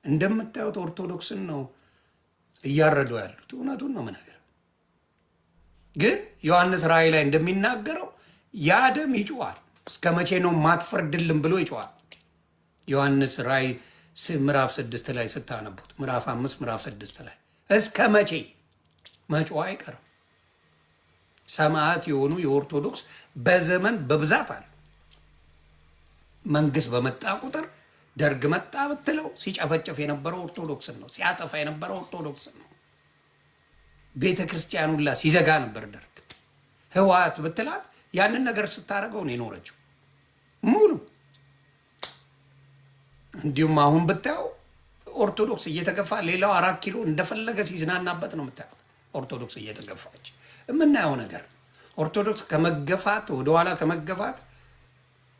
እንደምታዩት ኦርቶዶክስን ነው እያረዱ ያሉት። እውነቱን ነው ምናገር። ግን ዮሐንስ ራእይ ላይ እንደሚናገረው ያ ደም ይጮዋል። እስከ መቼ ነው ማትፈርድልን ብሎ ይጮዋል። ዮሐንስ ራእይ ምዕራፍ 6 ላይ ስታነቡት፣ ምዕራፍ 5 ምዕራፍ 6 ላይ እስከ መቼ መጮህ አይቀርም። ሰማዕት የሆኑ የኦርቶዶክስ በዘመን በብዛት አሉ። መንግስት በመጣ ቁጥር ደርግ መጣ ብትለው ሲጨፈጨፍ የነበረው ኦርቶዶክስን ነው። ሲያጠፋ የነበረው ኦርቶዶክስን ነው። ቤተ ክርስቲያን ሁላ ሲዘጋ ነበር ደርግ። ህወሓት ብትላት ያንን ነገር ስታደርገው ነው የኖረችው ሙሉ። እንዲሁም አሁን ብታየው ኦርቶዶክስ እየተገፋ ሌላው 4 ኪሎ እንደፈለገ ሲዝናናበት ነው የምታየው። ኦርቶዶክስ እየተገፋች የምናየው ነገር ኦርቶዶክስ ከመገፋት ወደኋላ ከመገፋት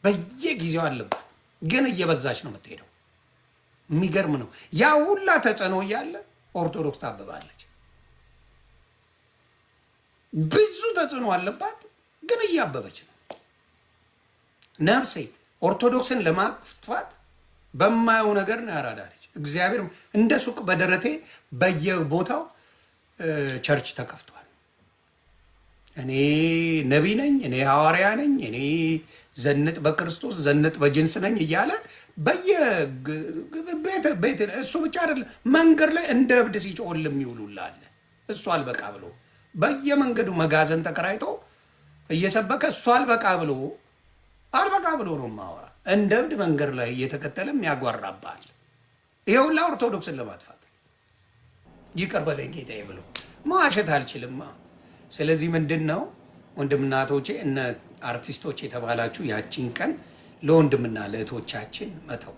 በየጊዜው አለባት፣ ግን እየበዛች ነው የምትሄደው። የሚገርም ነው። ያ ሁላ ተጽዕኖ እያለ ኦርቶዶክስ ታብባለች። ብዙ ተጽዕኖ አለባት፣ ግን እያበበች ነው። ነፍሴ ኦርቶዶክስን ለማጥፋት በማየው ነገር ነው ያራዳለች። እግዚአብሔር እንደ ሱቅ በደረቴ በየቦታው ቸርች ተከፍቷል። እኔ ነቢይ ነኝ፣ እኔ ሐዋርያ ነኝ፣ እኔ ዘንጥ በክርስቶስ ዘንጥ በጅንስ ነኝ እያለ በየቤት እሱ ብቻ አይደለም፣ መንገድ ላይ እንደ እብድ ሲጮል የሚውሉላለ እሱ አልበቃ ብሎ በየመንገዱ መጋዘን ተከራይቶ እየሰበከ እሱ አልበቃ ብሎ ነው ማወራ። እንደ እብድ መንገድ ላይ እየተከተለም ያጓራባል። ይሄ ሁላ ኦርቶዶክስን ለማጥፋት ይቅር በለኝ ጌታዬ ብሎ መዋሸት አልችልማ። ስለዚህ ምንድን ነው ወንድምና እህቶቼ፣ እነ አርቲስቶች የተባላችሁ ያቺን ቀን ለወንድምና ለእህቶቻችን መተው።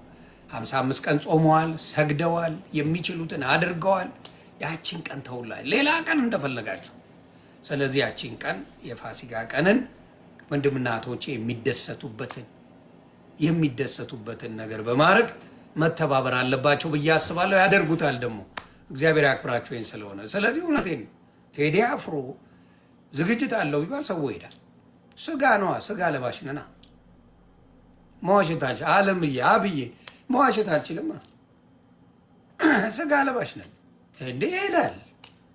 55 ቀን ጾመዋል፣ ሰግደዋል፣ የሚችሉትን አድርገዋል። ያቺን ቀን ተውላል፣ ሌላ ቀን እንደፈለጋችሁ። ስለዚህ ያቺን ቀን የፋሲካ ቀንን ወንድምና እህቶቼ የሚደሰቱበትን ነገር በማድረግ መተባበር አለባቸው ብዬ አስባለሁ። ያደርጉታል ደግሞ እግዚአብሔር ያክብራቸው ይሄን ስለሆነ። ስለዚህ እውነቴን ቴዲ አፍሮ ዝግጅት አለው ቢባል ሰው ይሄዳል። ስጋ ነዋ፣ ስጋ ለባሽ ነና። መዋሸት አልችልም። አለምዬ አብዬ መዋሸት አልችልም። ስጋ ለባሽ ነን እንዴ? ይሄዳል።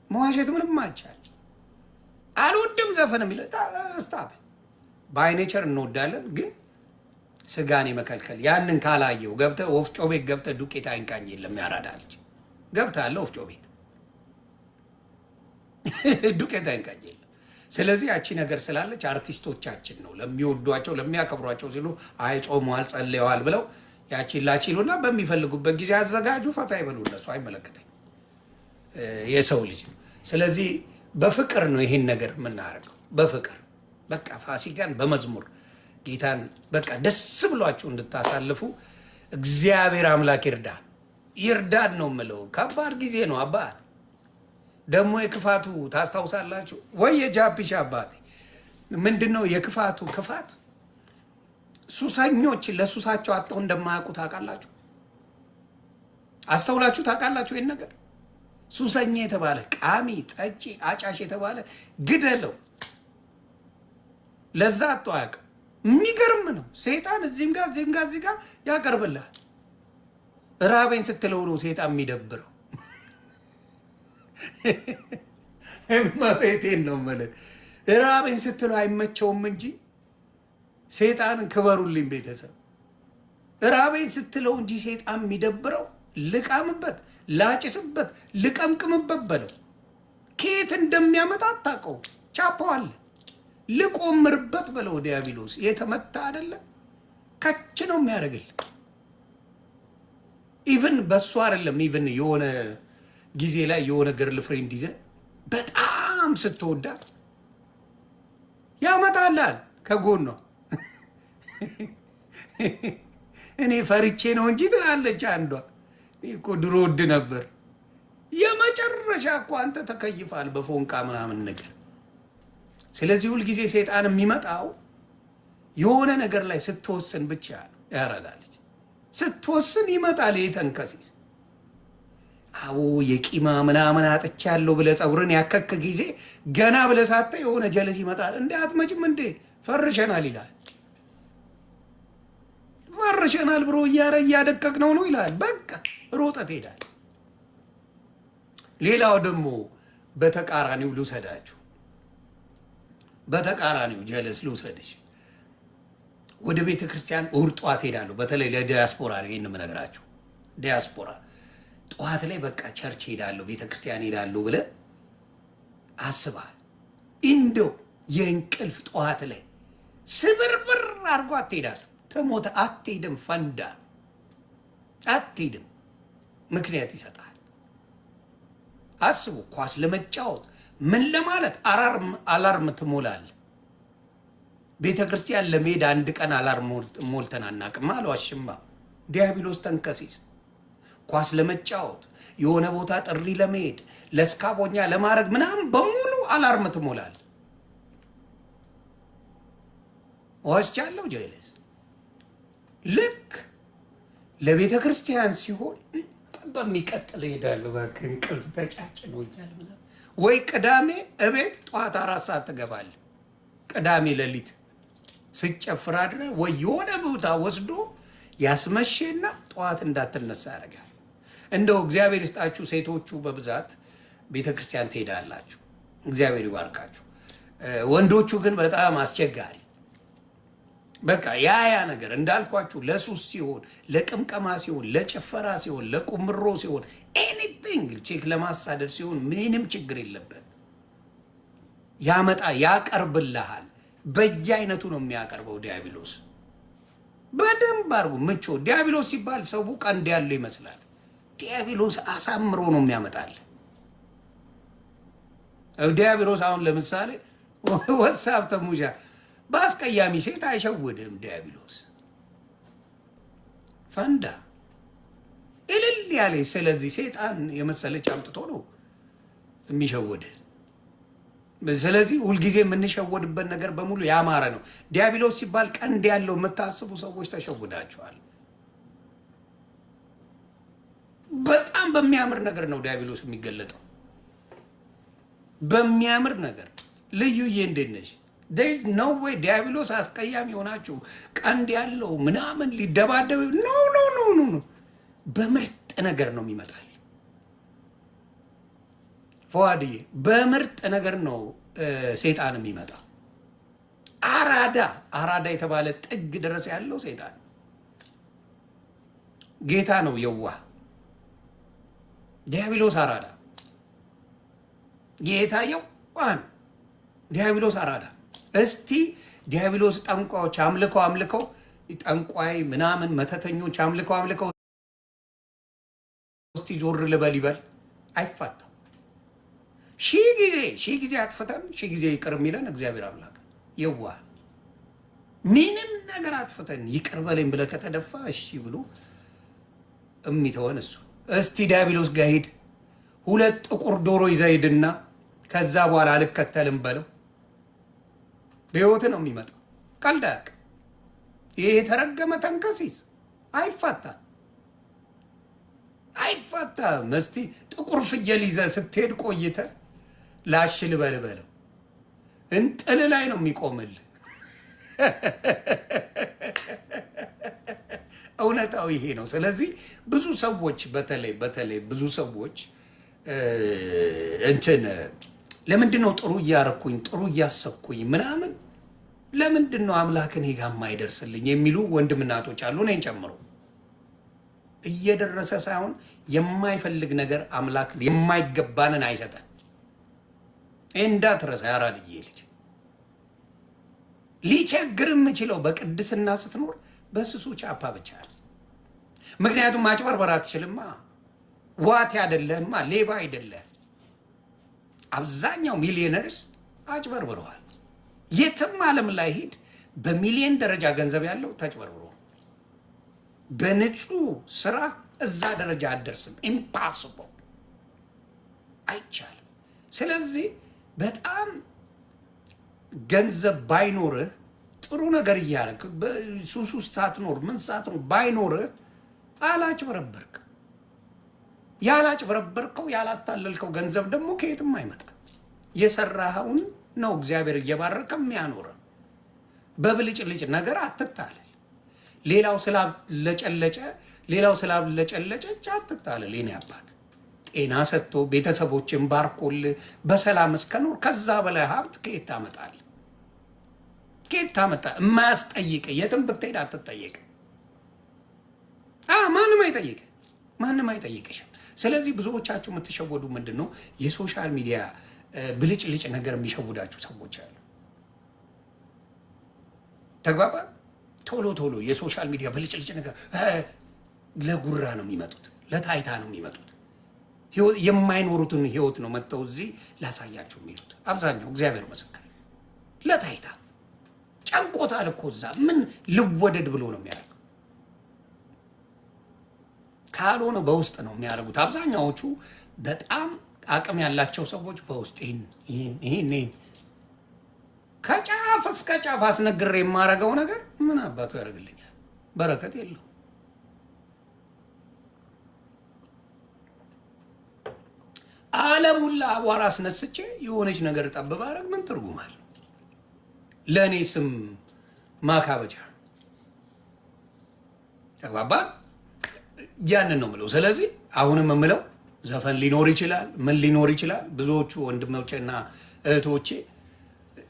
መዋሸት ምንም አይቻል። አልወድም ዘፈን የሚል ስታብ ባይኔቸር እንወዳለን፣ ግን ስጋን የመከልከል ያንን ካላየው ገብተህ ወፍጮ ቤት ገብተህ ዱቄት አይንቃኝ የለም ያራዳልች ገብተህ አለ ወፍጮ ቤት ዱቄት አይንቃኝ የለም። ስለዚህ ያቺ ነገር ስላለች አርቲስቶቻችን ነው ለሚወዷቸው ለሚያከብሯቸው ሲሉ አይ ጾመዋል ጸልየዋል ብለው ያቺን ላችሉና በሚፈልጉበት ጊዜ አዘጋጁ፣ ፈታ ይበሉ። እነሱ አይመለከተኝ የሰው ልጅ ነው። ስለዚህ በፍቅር ነው ይሄን ነገር የምናደርገው፣ በፍቅር በቃ ፋሲካን በመዝሙር ጌታን በቃ ደስ ብሏችሁ እንድታሳልፉ እግዚአብሔር አምላክ ይርዳን ነው የምለው። ከባድ ጊዜ ነው አባት። ደግሞ የክፋቱ ታስታውሳላችሁ ወይ? የጃፒሻ አባቴ ምንድነው የክፋቱ ክፋት? ሱሰኞች ለሱሳቸው አጥተው እንደማያውቁ ታውቃላችሁ? አስተውላችሁ ታውቃላችሁ? ይሄን ነገር ሱሰኛ የተባለ ቃሚ፣ ጠጪ፣ አጫሽ የተባለ ግደለው፣ ለዛ አጥቶ አያውቅም። የሚገርም ነው። ሰይጣን እዚህም ጋር እዚህ ጋር ያቀርብልሃል። ራበኝ ስትለው ነው ሰይጣን የሚደብረው። እመቤቴን ነው የምልህ። ራበኝ ስትለው አይመቸውም እንጂ ሰይጣንን ክበሩልኝ ቤተሰብ። ራበኝ ስትለው እንጂ ሰይጣን የሚደብረው ልቃምበት፣ ላጭስበት፣ ልቀምቅምበት በለው። ከየት እንደሚያመጣ አታውቀው። ቻፖዋል ልቆምርበት በለው። ዲያብሎስ የተመታ አይደለ ከች ነው የሚያደርግል። ኢቭን በሱ አይደለም። ኢቭን የሆነ ጊዜ ላይ የሆነ ገርል ፍሬንድ ይዘህ በጣም ስትወዳት ያመጣላል ከጎኗ። እኔ ፈርቼ ነው እንጂ ትላለች አንዷ። እኮ ድሮ ወድ ነበር። የመጨረሻ እኮ አንተ ተከይፋል በፎንቃ ምናምን ነገር። ስለዚህ ሁል ጊዜ ሰይጣን የሚመጣው የሆነ ነገር ላይ ስትወስን ብቻ ያረዳለች። ስትወስን ይመጣል የተንከሲስ። አዎ የቂማ ምናምን አጥቻለሁ ብለህ ጸጉርን ያከክ ጊዜ ገና ብለህ ሳታይ የሆነ ጀለስ ይመጣል። እንዴ አትመጭም እንዴ ፈርሸናል ይላል። ማርሸናል ብሮ እያደቀቅ ነው ይላል። በቃ ሮጠህ ትሄዳለህ። ሌላው ደግሞ በተቃራኒው ልውሰዳችሁ፣ በተቃራኒው ጀለስ ልውሰድሽ። ወደ ቤተ ክርስቲያን እሑድ ጠዋት ሄዳለሁ። በተለይ ለዲያስፖራ ነው ይሄን የምነግራችሁ። ዲያስፖራ ጠዋት ላይ በቃ ቸርች ሄዳለሁ፣ ቤተ ክርስቲያን ሄዳለሁ ብለህ አስበሃል። እንደው የእንቅልፍ ጠዋት ላይ ስብርብር አድርጎ አትሄዳትም። ተሞተ አትሄድም። ፈንዳ አትሄድም። ምክንያት ይሰጣል። አስቡ፣ ኳስ ለመጫወት ምን ለማለት አላርም ትሞላለህ። ቤተ ክርስቲያን ለመሄድ አንድ ቀን አላርም ሞልተን አናውቅም። አልዋሽማ። ዲያብሎስ ተንከሲስ። ኳስ ለመጫወት የሆነ ቦታ ጥሪ ለመሄድ ለስካቦኛ ለማድረግ ምናምን በሙሉ አላርም ትሞላለህ። ዋስቻለሁ ጀለስ። ልክ ለቤተ ክርስቲያን ሲሆን በሚቀጥል ሄዳለሁ። እባክህ እንቅልፍ ተጫጭኖኛል ምናምን። ወይ ቅዳሜ እቤት ጠዋት 4 ሰዓት ትገባለህ። ቅዳሜ ሌሊት ስጨፍር አድረህ ወይ የሆነ ቦታ ወስዶ ያስመሼና ጠዋት እንዳትነሳ ያደርጋል። እንደው እግዚአብሔር ይስጣችሁ ሴቶቹ በብዛት ቤተክርስቲያን ትሄዳላችሁ፣ እግዚአብሔር ይባርካችሁ። ወንዶቹ ግን በጣም አስቸጋሪ። በቃ ያ ነገር እንዳልኳችሁ ለሱስ ሲሆን፣ ለቅምቀማ ሲሆን፣ ለጭፈራ ሲሆን፣ ለቁምሮ ሲሆን፣ ኤኒቲንግ ቼክ ለማሳደድ ሲሆን ምንም ችግር የለበት። ያቀርብልሃል። በየአይነቱ ነው የሚያቀርበው ዲያብሎስ። በደንብ አድርጉ ምቾ። ዲያብሎስ ሲባል ሰው ቀንድ ያለው ይመስላል። ዲያብሎስ አሳምሮ ነው የሚያመጣል። ዲያብሎስ አሁን ለምሳሌ ወሳብ ተሙሻ በአስቀያሚ ሴት አይሸውድም። ዲያብሎስ ፈንዳ እልል ያለ። ስለዚህ ሴጣን የመሰለች አምጥቶ ነው የሚሸውድ። ስለዚህ ሁልጊዜ የምንሸወድበት ነገር በሙሉ ያማረ ነው። ዲያብሎስ ሲባል ቀንድ ያለው የምታስቡ ሰዎች ተሸውዳቸዋል። በጣም በሚያምር ነገር ነው ዲያብሎስ የሚገለጠው፣ በሚያምር ነገር። ልዩዬ እንዴት ነሽ? there is no way ዲያብሎስ አስቀያሚ ሆናችሁ ቀንድ ያለው ምናምን ሊደባደብ ኖ በምርጥ ነገር ነው የሚመጣል። ፏዲዬ በምርጥ ነገር ነው ሰይጣን የሚመጣ። አራዳ የተባለ ጥግ ድረስ ያለው ሰይጣን ጌታ ነው የዋህ። ዲያብሎስ አራዳ፣ ጌታ የዋህ፣ ዲያብሎስ አራዳ። እስቲ ዲያብሎስ ጠንቋዮች አምልከው ጠንቋይ ምናምን መተተኞች አምልከው እስቲ ዞር ልበል ይበል፣ አይፋታም። ሺህ ጊዜ አጥፍተን ሺህ ጊዜ ይቅር የሚለን እግዚአብሔር አምላክ የዋህ። ምንም ነገር አጥፍተን ይቅር በለኝ ብለህ ከተደፋ እሺ ብሎ እሚተወን እሱ። እስቲ ዲያብሎስ ጋር ሂድ፣ 2 ጥቁር ዶሮ ይዘህ ሂድና ከዛ በኋላ አልከተልም በለው። በህይወት ነው የሚመጣው። ቀልድ አያውቅም። ይሄ የተረገመ ተንከሲስ አይፋታም። እስቲ ጥቁር ፍየል ይዘህ ስትሄድ ቆይተህ ላሽ ልበል በለው፣ እንጥል ላይ ነው የሚቆምልህ። እውነታው ይሄ ነው። ስለዚህ ብዙ ሰዎች በተለይ ብዙ ሰዎች ለምንድን ነው ጥሩ እያረኩኝ ጥሩ እያሰብኩኝ ምናምን ለምንድን ነው አምላክ እኔ ጋር የማይደርስልኝ የሚሉ ወንድምናቶች አሉ፣ እኔን ጨምሮ። እየደረሰ ሳይሆን የማይፈልግ ነገር አምላክ የማይገባንን አይሰጠን። እንዳትረሳ ያራድዬ ልጅ ሊቸግር የምችለው በቅድስና ስትኖር በስሱ ቻፓ ብቻ ነው። ምክንያቱም ማጭበርበር አትችልማ። ዋቴ አይደለህማ፣ ሌባ አይደለህ። አብዛኛው ሚሊዮነርስ አጭበርብረዋል። የትም ዓለም ላይ ሂድ፣ በሚሊዮን ደረጃ ገንዘብ ያለው ተጭበርብሮ። በንጹህ ስራ እዛ ደረጃ አደርስም። ኢምፓስብል፣ አይቻልም። ስለዚህ በጣም ገንዘብ ባይኖርህ ጥሩ ነገር እያደረግ በሱስ ውስጥ ሳትኖር ምን ሳትኖር ባይኖርህ አላጭበረበርክ። ያላጭበረበርከው ያላታለልከው ገንዘብ ደግሞ ከየትም አይመጣም። የሰራኸውን ነው እግዚአብሔር እየባረከ የሚያኖር። በብልጭልጭ ነገር አትታለል። ሌላው ስላለጨለጨ አትታለል። የኔ አባት ጤና ሰጥቶ ቤተሰቦችን ባርኮል በሰላም እስከኖር ከዛ በላይ ሀብት ከየት ታመጣለህ? ከየት ታመጣ? የማያስጠይቅ የትም ብትሄድ አትጠየቅ። ማንም አይጠይቅሽም። ስለዚህ ብዙዎቻችሁ የምትሸወዱ ምንድን ነው? የሶሻል ሚዲያ ብልጭልጭ ነገር የሚሸውዳችሁ ሰዎች አሉ። ተግባባ። ቶሎ የሶሻል ሚዲያ ብልጭልጭ ነገር ለጉራ ነው የሚመጡት፣ ለታይታ ነው የሚመጡት። የማይኖሩትን ህይወት ነው መጥተው እዚህ ላሳያችሁ የሚሉት አብዛኛው። እግዚአብሔር መሰከረ። ለታይታ ጨንቆታል እኮ እዛ ምን ልወደድ ብሎ ነው የሚያደርገው። ካልሆነ በውስጥ ነው የሚያደርጉት አብዛኛዎቹ። በጣም አቅም ያላቸው ሰዎች በውስጥ ይህን ከጫፍ እስከ ጫፍ አስነግሬ የማደርገው ነገር ምን አባቱ ያደርግልኛል? በረከት የለው። ዓለሙን ለአቧራ አስነስቼ የሆነች ነገር ጠብ ባደርግ ምን ትርጉም አለ? ለእኔ ስም ማካበጃ። ተግባባን? ያንን ነው የምለው። ስለዚህ አሁንም የምለው ዘፈን ሊኖር ይችላል፣ ምን ሊኖር ይችላል። ብዙዎቹ ወንድሞቼና እህቶቼ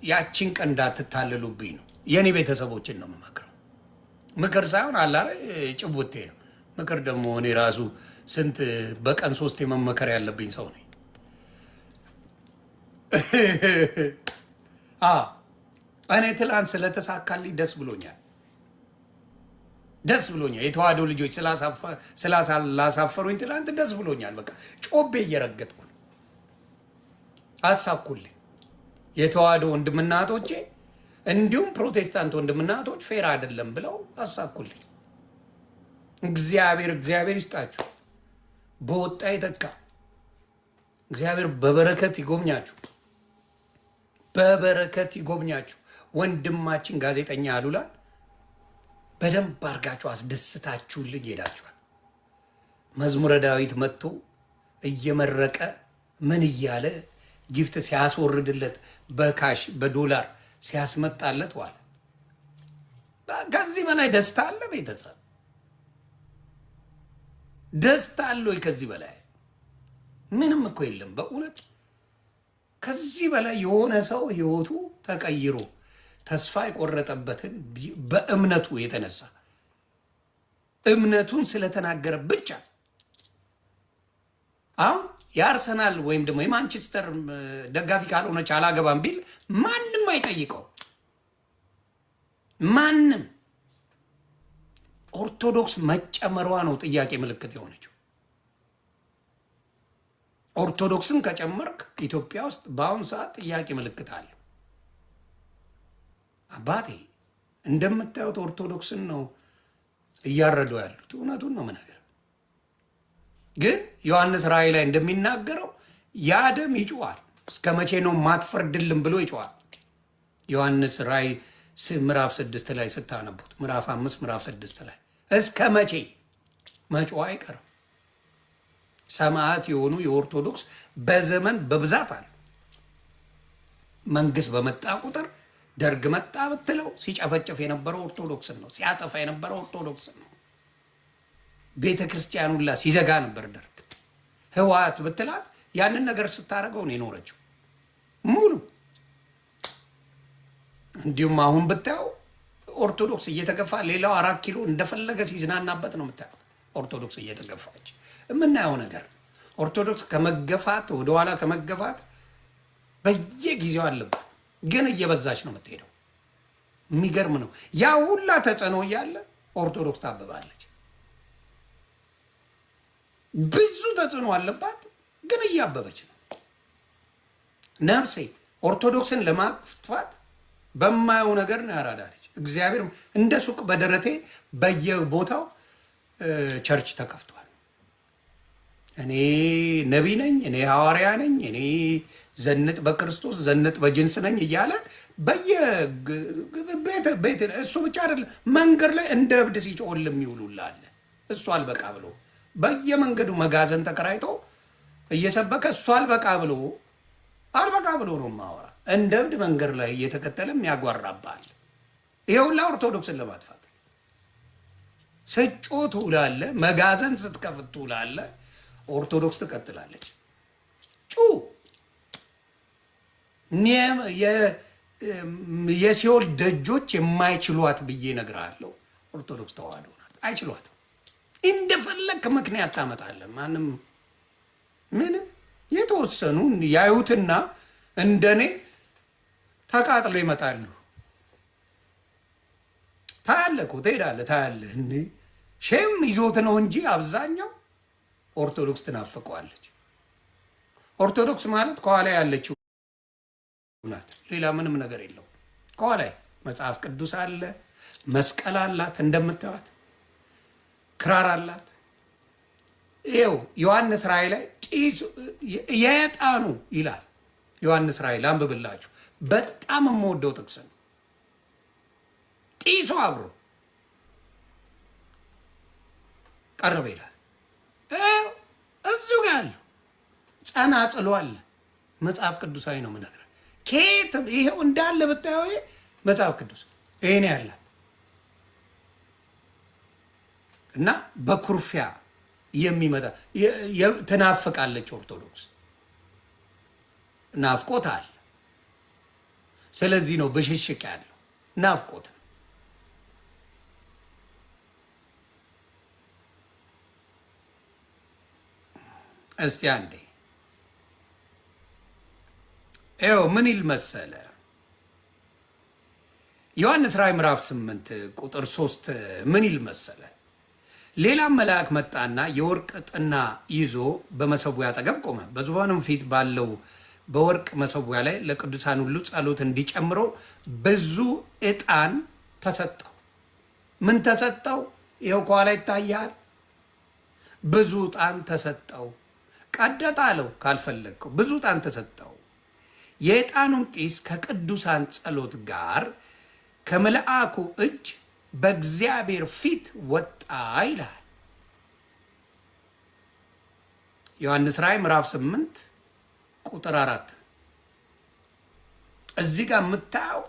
ያቺን ቀን እንዳትታለሉብኝ ነው። የኔ ቤተሰቦችን ነው የምመክረው። ምክር ሳይሆን አላረ ጭውቴ ነው ምክር። ደግሞ እኔ ራሱ ስንት በቀን 3 መመከር ያለብኝ ሰው ነኝ። እኔ ትላንት ስለተሳካልኝ ደስ ብሎኛል። የተዋህዶ ልጆች ስላሳፈሩኝ ትላንት ደስ ብሎኛል። በቃ ጮቤ እየረገጥኩ ነው። አሳኩልኝ። የተዋህዶ ወንድምናቶቼ እንዲሁም ፕሮቴስታንት ወንድምናቶች ፌር አይደለም ብለው አሳኩልኝ። እግዚአብሔር ይስጣችሁ። በወጣ ይተካ። እግዚአብሔር በበረከት ይጎብኛችሁ። ወንድማችን ጋዜጠኛ አሉላን በደንብ አድርጋችሁ አስደስታችሁልኝ ሄዳችኋል። መዝሙረ ዳዊት መጥቶ እየመረቀ ምን እያለ ጊፍት ሲያስወርድለት በካሽ በዶላር ሲያስመጣለት ዋለ። ከዚህ በላይ ደስታ አለ? ቤተሰብ ደስታ አለ ወይ? ከዚህ በላይ ምንም እኮ የለም። በእውነት ከዚህ በላይ የሆነ ሰው ህይወቱ ተቀይሮ ተስፋ የቆረጠበትን በእምነቱ የተነሳ እምነቱን ስለተናገረ ብቻ አሁን የአርሰናል ወይም ደግሞ የማንቸስተር ደጋፊ ካልሆነች አላገባም ቢል ማንም አይጠይቀው። ማንም ኦርቶዶክስ መጨመሯ ነው ጥያቄ ምልክት የሆነችው። ኦርቶዶክስን ከጨመርክ ኢትዮጵያ ውስጥ በአሁኑ ሰዓት ጥያቄ ምልክት አለ። አባቴ እንደምታዩት ኦርቶዶክስን ነው እያረዱ ያሉት። እውነቱን ነው የምነግርህ። ግን ዮሐንስ ራእይ ላይ እንደሚናገረው ያ ደም ይጮሃል። እስከ መቼ ነው ማትፈርድልን ብሎ ይጮሃል። ዮሐንስ ራእይ ምዕራፍ 6 ላይ ስታነቡት፣ ምዕራፍ 5 ምዕራፍ 6 ላይ እስከ መቼ መጮህ አይቀርም። ሰማዕት የሆኑ የኦርቶዶክስ በዘመን በብዛት አሉ። መንግስት በመጣ ቁጥር ደርግ መጣ ብትለው ሲጨፈጨፍ የነበረው ኦርቶዶክስን ነው። ሲያጠፋ የነበረው ኦርቶዶክስን ነው። ቤተ ክርስቲያኑላ ሲዘጋ ነበር ደርግ። ህወሓት ብትላት ያንን ነገር ስታደርገው ነው የኖረችው ሙሉ። እንዲሁም አሁን ብታየው ኦርቶዶክስ እየተገፋ ሌላው 4 ኪሎ እንደፈለገ ሲዝናናበት ነው የምታየው። ኦርቶዶክስ እየተገፋች የምናየው ነገር ኦርቶዶክስ ከመገፋት ወደኋላ ከመገፋት በየጊዜው አለበት፣ ግን እየበዛች ነው የምትሄደው። የሚገርም ነው። ያ ሁላ ተጽዕኖ እያለ ኦርቶዶክስ ታብባለች። ብዙ ተጽዕኖ አለባት፣ ግን እያበበች ነው። ነፍሴ ኦርቶዶክስን ለማጥፋት በማየው ነገር ነው ያራዳለች። እግዚአብሔር እንደ ሱቅ በደረቴ በየቦታው ቸርች ተከፍቷል። እኔ ነቢይ ነኝ፣ እኔ ሐዋርያ ነኝ፣ እኔ ዘንጥ በክርስቶስ ዘንጥ በጅንስ ነኝ እያለ በየቤት እሱ ብቻ አይደለም፣ መንገድ ላይ እንደ እብድ ሲጮል የሚውሉላለ እሱ አልበቃ ብሎ በየመንገዱ መጋዘን ተከራይቶ እየሰበከ እሱ አልበቃ ብሎ ነው ማወራ። እንደ እብድ መንገድ ላይ እየተከተለ የሚያጓራባል። ይሄ ሁላ ኦርቶዶክስን ለማጥፋት ስጮ ትውላለህ፣ መጋዘን ስትከፍት ትውላለህ። ኦርቶዶክስ ትቀጥላለች። ጩ የሲኦል ደጆች የማይችሏት ብዬ እነግርሃለሁ። ኦርቶዶክስ ተዋህዶ ናት፣ አይችሏትም። እንደፈለክ ምክንያት ታመጣለህ። ማንም ምንም የተወሰኑ ያዩትና እንደኔ ተቃጥሎ ይመጣሉ። ታያለህ እኮ ትሄዳለህ፣ ታያለህ። እንዴ ሼም ይዞት ነው እንጂ አብዛኛው ኦርቶዶክስ ትናፍቀዋለች። ኦርቶዶክስ ማለት ከኋላ ያለችው ናት፣ ሌላ ምንም ነገር የለው። ከኋላ መጽሐፍ ቅዱስ አለ፣ መስቀል አላት፣ እንደምታዩት ክራር አላት። ይኸው ዮሐንስ ራእይ ላይ ጢሱ የዕጣኑ ይላል። ዮሐንስ ራእይ ላንብብላችሁ፣ በጣም የምወደው ጥቅስ ነው። ጢሱ አብሮ ቀረበ ይላል። እዙ ጋር ያለው ጸናጽሎ አለ። መጽሐፍ ቅዱሳዊ ነው የምነግርህ። ከየትም ይሄው እንዳለ ብታየው መጽሐፍ ቅዱስ ይሄን ያላት እና በኩርፊያ የሚመጣ ትናፍቃለች ኦርቶዶክስ፣ ናፍቆት አለ። ስለዚህ ነው ብሽሽቅ ያለው ናፍቆት። እስቲ አንዴ ይኸው ምን ይል መሰለ ዮሐንስ ራእይ ምዕራፍ 8 ቁጥር 3 ምን ይል መሰለ? ሌላም መልአክ መጣና የወርቅ ጥና ይዞ በመሰዊያ አጠገብ ቆመ። በዙፋኑም ፊት ባለው በወርቅ መሰዊያ ላይ ለቅዱሳን ሁሉ ጸሎት እንዲጨምረው ብዙ ዕጣን ተሰጠው። ምን ተሰጠው? ይኸው ከኋላ ይታያል። ብዙ ዕጣን ተሰጠው። ቀደጥ አለው ካልፈለግከው፣ ብዙ ዕጣን ተሰጠው። የዕጣኑም ጢስ ከቅዱሳን ጸሎት ጋር ከመልአኩ እጅ በእግዚአብሔር ፊት ወጣ ይላል። ዮሐንስ ራእይ ምዕራፍ 8 ቁጥር 4 እዚህ ጋር የምታየው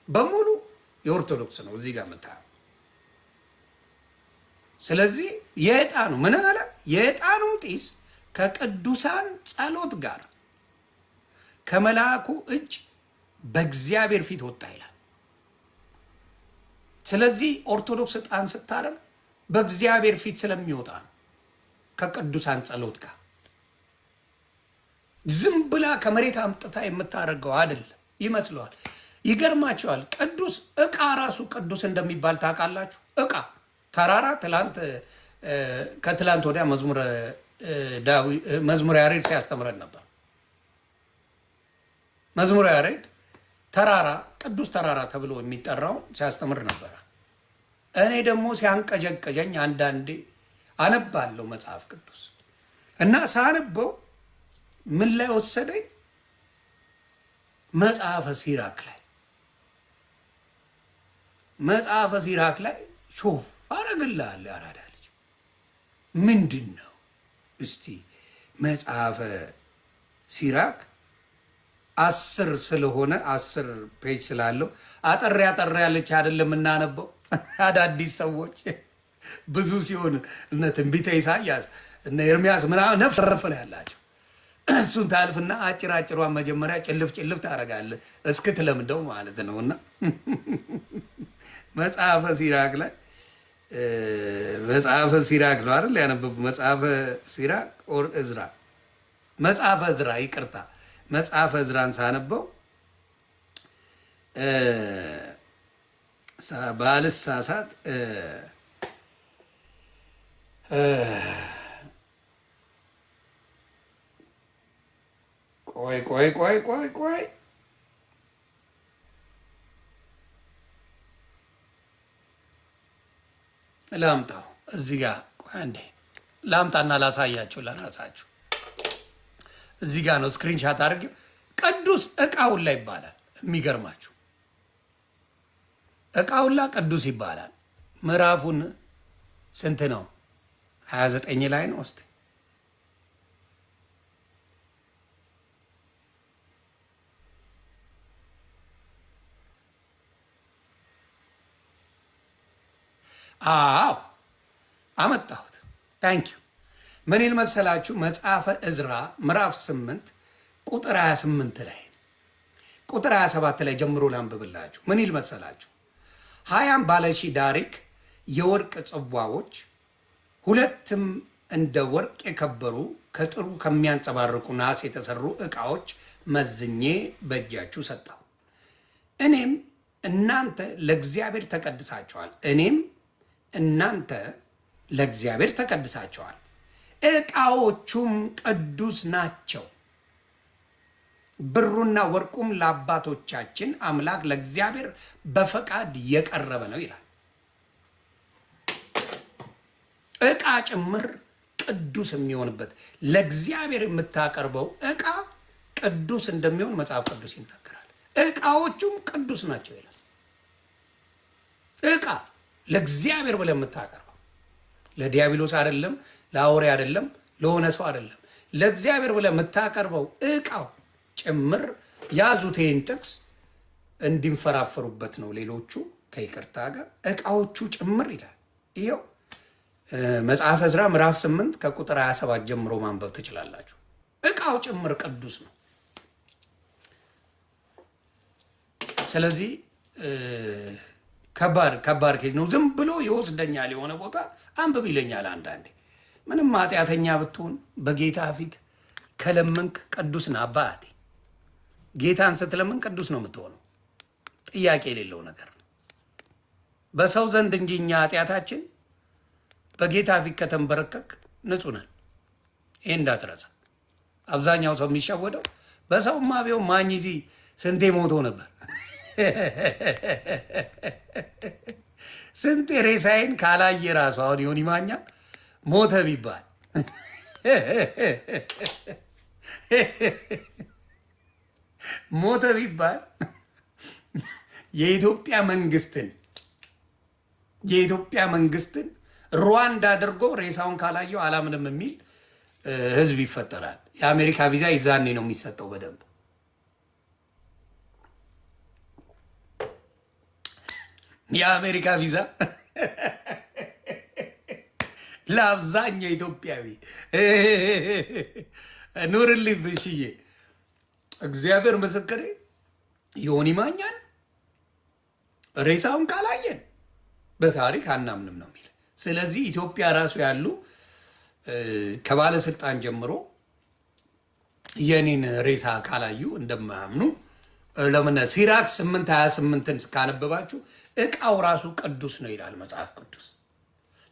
በሙሉ የኦርቶዶክስ ነው። እዚህ ጋር የምታየው ስለዚህ የዕጣኑ ምን አለ? የዕጣኑም ጢስ ከቅዱሳን ጸሎት ጋር ከመልአኩ እጅ በእግዚአብሔር ፊት ወጣ ይላል። ስለዚህ ኦርቶዶክስ ዕጣን ስታደርግ በእግዚአብሔር ፊት ስለሚወጣ ነው፣ ከቅዱሳን ጸሎት ጋር። ዝም ብላ ከመሬት አምጥታ የምታደርገው አይደለም ይመስለዋል። ይገርማቸዋል። ቅዱስ ዕቃ ራሱ ቅዱስ እንደሚባል ታውቃላችሁ? ዕቃ ተራራ ከትላንት ወዲያ መዝሙረ ያሬድ ሲያስተምረን ነበር። መዝሙረ ያሬድ ተራራ ቅዱስ ተራራ ተብሎ የሚጠራው ሲያስተምር ነበረ። እኔ ደግሞ ሲያንቀጀቀጀኝ አንዳንዴ አነባለሁ መጽሐፍ ቅዱስ እና ሳነበው ምን ላይ ወሰደኝ? መጽሐፈ ሲራክ ላይ መጽሐፈ ሲራክ ላይ ሾፍ አረግልሃል። ያራዳ ልጅ ምንድን ነው እስቲ መጽሐፈ ሲራክ 10 ስለሆነ 10 ፔጅ ስላለው አጠር ያለች አይደለም እናነበው። አዳዲስ ሰዎች ብዙ ሲሆን እነ ትንቢተ ኢሳያስ እነ ኤርሚያስ ምናምን ነፍስ ረፍ ነው ያላቸው። እሱን ታልፍና አጭሯን መጀመሪያ ጭልፍ ታደርጋለህ እስክትለምደው ማለት ነውና መጽሐፈ ሲራክ ላይ መጽሐፈ ሲራክ ነው አይደል ያነበቡ? መጽሐፈ ሲራክ ኦር እዝራ፣ መጽሐፈ እዝራ ይቅርታ፣ መጽሐፈ እዝራን ሳነበው ባልሳሳት ቆይ ላምጣው እዚህ ጋር አንዴ ላምጣና ላሳያችሁ ለራሳችሁ። እዚህ ጋር ነው ስክሪንሻት አድርጌ። ቅዱስ ዕቃውላ ይባላል። የሚገርማችሁ ዕቃውላ ቅዱስ ይባላል። ምዕራፉን ስንት ነው? 29 ላይ ነው። እስቲ አዎ አመጣሁት። ታንኪዩ። ምን ይል መሰላችሁ? መጽሐፈ ዕዝራ ምዕራፍ 8 ቁጥር 28 ላይ ቁጥር 27 ላይ ጀምሮ ላንብብላችሁ። ምን ይል መሰላችሁ? 20 ባለሺ ዳሪክ የወርቅ ጽዋዎች፣ 2 እንደ ወርቅ የከበሩ ከጥሩ ከሚያንጸባርቁ ናስ የተሰሩ ዕቃዎች መዝኜ በእጃችሁ ሰጠሁ። እኔም እናንተ ለእግዚአብሔር ተቀድሳቸዋል። እናንተ ለእግዚአብሔር ተቀድሳቸዋል፣ ዕቃዎቹም ቅዱስ ናቸው። ብሩና ወርቁም ለአባቶቻችን አምላክ ለእግዚአብሔር በፈቃድ የቀረበ ነው ይላል። ዕቃ ጭምር ቅዱስ የሚሆንበት ለእግዚአብሔር የምታቀርበው ዕቃ ቅዱስ እንደሚሆን መጽሐፍ ቅዱስ ይናገራል። ዕቃዎቹም ቅዱስ ናቸው ይላል። ዕቃ ለእግዚአብሔር ብለህ የምታቀርበው ለዲያብሎስ አይደለም፣ ለአውሬ አይደለም፣ ለሆነ ሰው አይደለም። ለእግዚአብሔር ብለህ የምታቀርበው ዕቃው ጭምር ያዙት። ይህን ጥቅስ እንዲንፈራፈሩበት ነው ሌሎቹ ከይቅርታ ጋር ዕቃዎቹ ጭምር ይላል። ይኸው መጽሐፈ ዕዝራ ምዕራፍ 8 ከቁጥር 27 ጀምሮ ማንበብ ትችላላችሁ። ዕቃው ጭምር ቅዱስ ነው። ስለዚህ ከባድ ኬዝ ነው። ዝም ብሎ ይወስደኛል፣ የሆነ ቦታ አንብብ ይለኛል። አንዳንዴ ምንም ኃጢአተኛ ብትሆን በጌታ ፊት ከለመንክ ቅዱስ ነህ። አባቴ ጌታን ስትለምን ቅዱስ ነው የምትሆነው። ጥያቄ የሌለው ነገር ነው። በሰው ዘንድ እንጂ እኛ ኃጢአታችን በጌታ ፊት ከተንበረከክ ንጹህ ነን። ይህ እንዳትረሳ። አብዛኛው ሰው የሚሸወደው በሰውማ ቢሆን ማኝዚ ስንቴ ሞቶ ነበር። ስንቴ ሬሳይን ካላየ ራሱ አሁን ዮኒ ማኛ ሞተ ቢባል ሞተ ቢባል የኢትዮጵያ መንግስትን ሩዋንዳ አድርጎ ሬሳውን ካላየው አላምንም የሚል ህዝብ ይፈጠራል። የአሜሪካ ቪዛ ይዛኔ ነው የሚሰጠው በደንብ። የአሜሪካ ቪዛ ለአብዛኛው ኢትዮጵያዊ ኑርልኝ ብሽዬ፣ እግዚአብሔር ምስክሬ፣ ዮኒ ማኛን ሬሳውን ካላየን በታሪክ አናምንም ነው የሚል። ስለዚህ ኢትዮጵያ ራሱ ያሉ ከባለስልጣን ጀምሮ የኔን ሬሳ ካላዩ እንደማያምኑ ለምን ሲራክ 8:28ን ካነበባችሁ ዕቃው ራሱ ቅዱስ ነው ይላል መጽሐፍ ቅዱስ።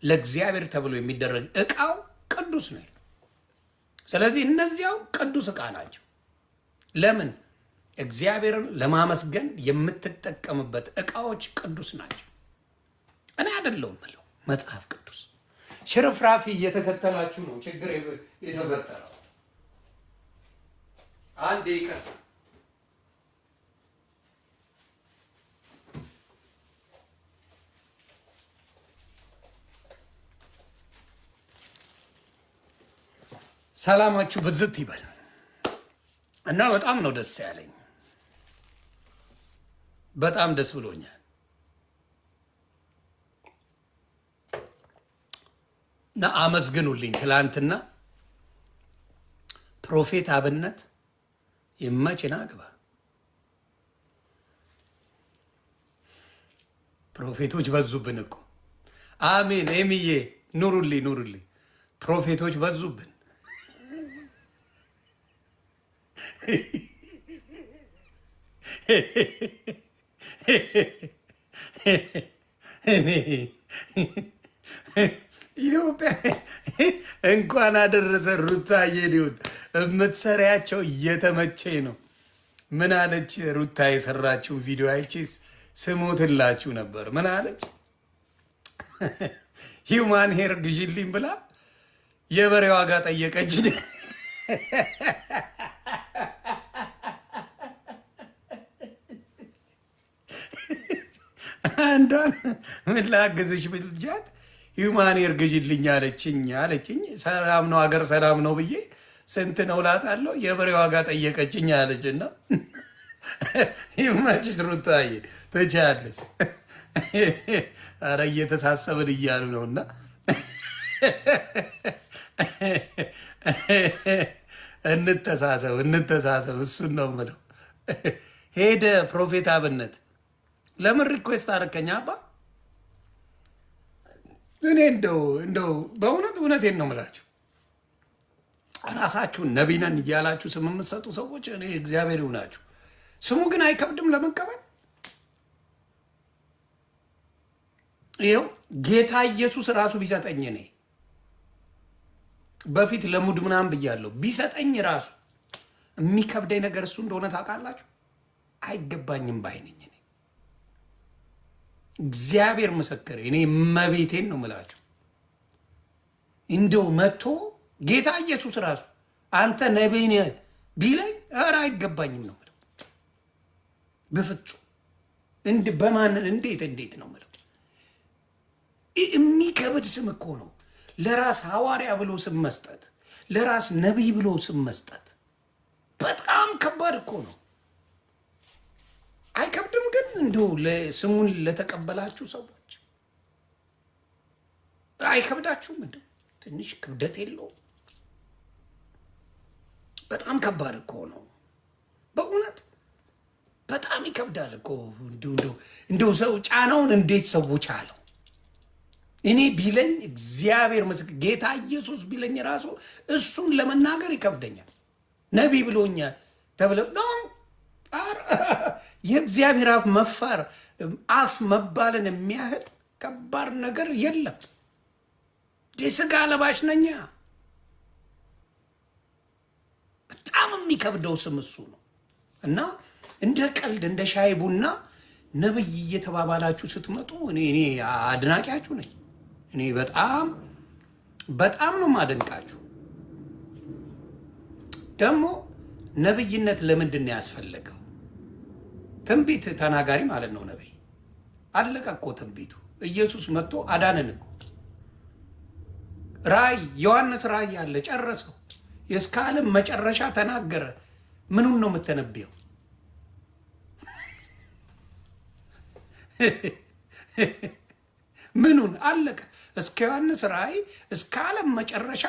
ለእግዚአብሔር ተብሎ የሚደረግ ዕቃው ቅዱስ ነው ይላል። ስለዚህ እነዚያው ቅዱስ ዕቃ ናቸው። ለምን? እግዚአብሔርን ለማመስገን የምትጠቀምበት ዕቃዎች ቅዱስ ናቸው። እኔ አይደለሁም ብለው መጽሐፍ ቅዱስ ሽርፍራፊ እየተከተላችሁ ነው ችግር የተፈጠረው። አንዴ ይቀር ሰላማችሁ ብዝት ይበል እና በጣም ነው ደስ ያለኝ። በጣም ደስ ብሎኛል። እና አመስግኑልኝ። ትላንትና ፕሮፌት አብነት ይመችና ግባ። ፕሮፌቶች በዙብን እኮ። አሜን። ኤሚዬ ኑሩልኝ። ፕሮፌቶች በዙብን። ኢትዮጵያ እንኳን አደረሰ። ሩታዬ ሊሆን የምትሰሪያቸው እየተመቸኝ ነው። ምን አለች ሩታ? የሰራችው ቪዲዮ አይቼስ ስሞትላችሁ ነበር። ምን አለች? ሂውማን ሄር ግዢልኝ ብላ የበሬ ዋጋ ጠየቀች። አንዷን ምን ላግዝሽ ብልጃት ሂውማን ሄር ግዢልኝ አለችኝ። ሰላም ነው ሀገር ሰላም ነው ብዬ ስንት ነው እላታለሁ። የበሬ ዋጋ ጠየቀችኝ አለች። እና ይመችሽ ሩታዬ፣ ትችያለሽ። ኧረ እየተሳሰብን እያሉ ነውና እንተሳሰብ። እሱን ነው የምለው። ሄደ ፕሮፌት አብነት ለምን ሪኩዌስት አደረከኝ አባ? እኔ እንደው በእውነት እውነቴን ነው የምላችሁ ራሳችሁን ነቢይ ነን እያላችሁ ስም የምትሰጡ ሰዎች እኔ እግዚአብሔር ይሁናችሁ። ስሙ ግን አይከብድም ለመቀበል። ይኸው ጌታ ኢየሱስ ራሱ ቢሰጠኝ እኔ በፊት ለሙድ ምናምን ብያለሁ ቢሰጠኝ ራሱ የሚከብደኝ ነገር እሱ እንደሆነ ታውቃላችሁ። አይገባኝም ባይነኝ እኔ እግዚአብሔር ምስክር እኔ መቤቴን ነው የምላችሁ። እንደው መጥቶ ጌታ ኢየሱስ ራሱ አንተ ነቢይ ነህ ቢለኝ ኧረ አይገባኝም ነው የምለው። በፍጹም በማንን እንዴት ነው የምለው። የሚከብድ ስም እኮ ነው ለራስ ሐዋርያ ብሎ ስም መስጠት፣ ለራስ ነቢይ ብሎ ስም መስጠት በጣም ከባድ እኮ ነው። አይከብድም? ግን እንደው ስሙን ለተቀበላችሁ ሰዎች አይከብዳችሁም? እንደው ትንሽ ክብደት የለውም? በጣም ከባድ እኮ ነው በእውነት በጣም ይከብዳል እኮ። እንደው ሰው ጫናውን እንዴት ሰው ቻለው? እኔ ቢለኝ እግዚአብሔር ምስክር ጌታ ኢየሱስ ቢለኝ ራሱ እሱን ለመናገር ይከብደኛል። ነቢይ ብሎኛል ተብለ የእግዚአብሔር አፍ መባልን የሚያህል ከባድ ነገር የለም። የስጋ ለባሽ ነኛ። በጣም የሚከብደው ስም እሱ ነው እና እንደ ቀልድ እንደ ሻይ ቡና ነብይ እየተባባላችሁ ስትመጡ እኔ አድናቂያችሁ ነኝ። እኔ በጣም ነው ማደንቃችሁ። ደግሞ ነብይነት ለምንድን ነው ያስፈለገው? ትንቢት ተናጋሪ ማለት ነው ነብይ። አለቀ እኮ ትንቢቱ። ኢየሱስ መጥቶ አዳነን እኮ። ራእይ ዮሐንስ ራእይ ያለ ጨረሰው። የእስከ ዓለም መጨረሻ ተናገረ። ምኑን ነው የምትነብየው? ምኑን? አለቀ። እስከ ዮሐንስ ራእይ እስከ ዓለም መጨረሻ